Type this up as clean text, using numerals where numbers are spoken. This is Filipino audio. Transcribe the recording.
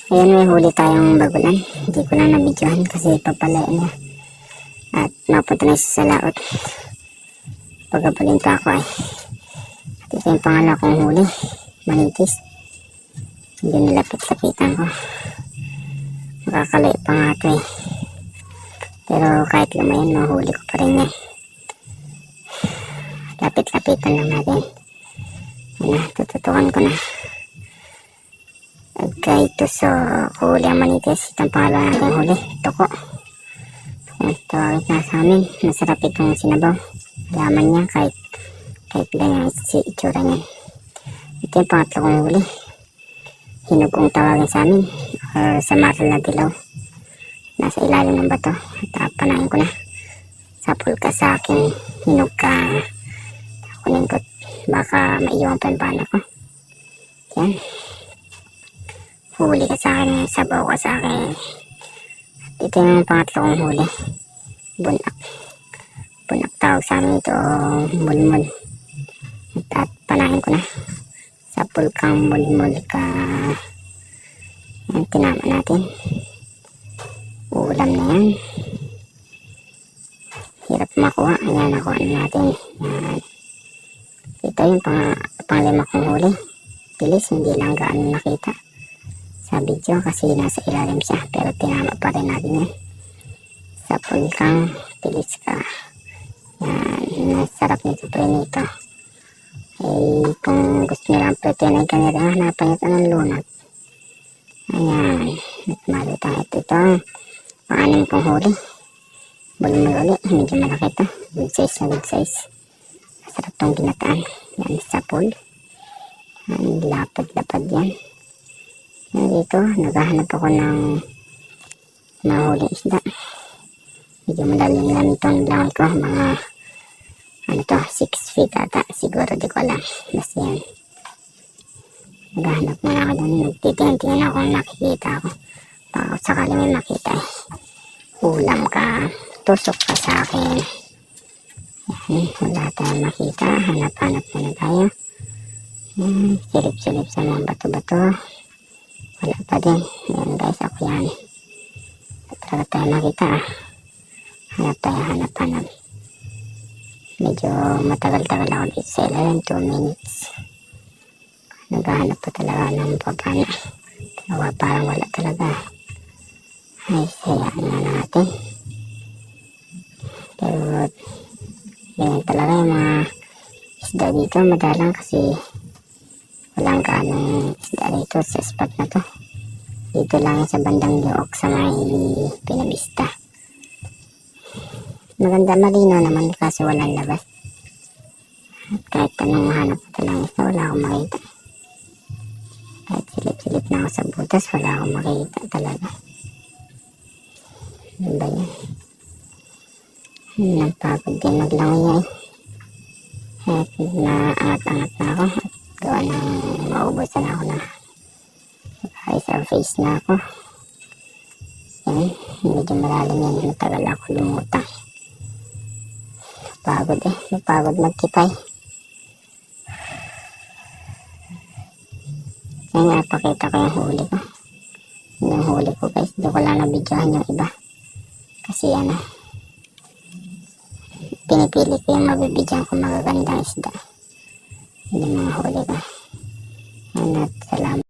Ayan, may huli tayong bagulan. Hindi ko na nabidyohan kasi papalain niya. At napunta na siya sa laot. Pagkabulin pa ako ay. At ito yung pangalawa kong huli. Manitis. Hindi nilapit-lapitan ko. Makakalay pa nga ito eh. Pero kahit lumayan, mahuli ko pa rin yan. Lapit-lapitan lang natin. Yan na, tututukan ko na. Okay, ito so huli ang manitis. Itong pangalawa natin huli. Toko. Tawagin na sa amin. Masarap itong sinabaw. Laman niya kahit ganyan si itsura niya. Ito yung pangatlo kong huli. Hinog kong tawagin sa amin. Or sa maral na dilaw. Nasa ilalim ng bato. At panahin ko na. Sapul ka sa akin. Hinog ka. Kunin ko. Baka maiwan pa yung pana ko. Yan. Huli ka sa akin, sabaw ka sa akin. At ito yung pangatlo kong huli. Bunak. Bunak tawag sa amin ito, mulmul. At panahin ko na. Sapul kang mulmul ka. Yan, tinama natin. Ulam na yan. Hirap makuha. Ayan, nakuha natin. Yan. Ito yung panglima kong huli. Bilis, hindi lang gaano nakita sa video kasi nasa ilalim siya, pero tinama pa rin natin yan. Sapul kang, pilis ka. Yan, nasarap nito prenito. Eh, kung gusto nyo lang preto yan ay kanila, hanapan ito ng lunat. Ayan, at malutang ito pang-anim kong huli. Bulmul ulit, medyo malaki ito. Good size na good size. Masarap itong ginataan. Yan, sapul. Yan, lapad-lapad yan. Dito, naghahanap ako ng mahuling isda. Medyo malalim lang itong langoy ko. Mga, 6 feet ata. Siguro, di ko alam. Basta yan. Naghahanap muna ako doon. Nagtitingin ako kung nakikita ako. Baka sakali may makita eh. Ulam ka. Tusok ka sa akin. Yan, wala tayong makita. Hanap-hanap muna tayo. Silip-silip sa mga bato-bato. Wala pa din. Ayan guys, ako yan. Talaga tayo makita ah. Hanap. Medyo matagal-tagal ako dito sa ilalim. 2 minutes. Naghahanap pa talaga ng papana. Parang wala talaga. Ay, sayaan na natin. Pero, ganyan talaga yung mga isda dito. Madalang kasi walang kaanong isda dito sa spot na to. Dito lang sa bandang Yook sa may Pinabista. Maganda, malino naman kasi walang labas. At kahit anong hanap ko lang isa, wala akong makita. Kahit silip-silip na ako sa butas, wala akong makita talaga. Ano ba yan? Nagpagod din maglangoy yan. At naangat-angat na ako. At gawa nang maubusan ako na isang face na ako. Yan, medyo malalim yan. Matagal ako lumutang. Napagod magkipay. Yan nga, pakita ko yung huli ko. Yung huli ko guys, hindi ko lang nabidyohan yung iba. Kasi pinipili ko yung mabibidyohan ko magagandang isda. Yun yung mga huli ko. Yan at salamat.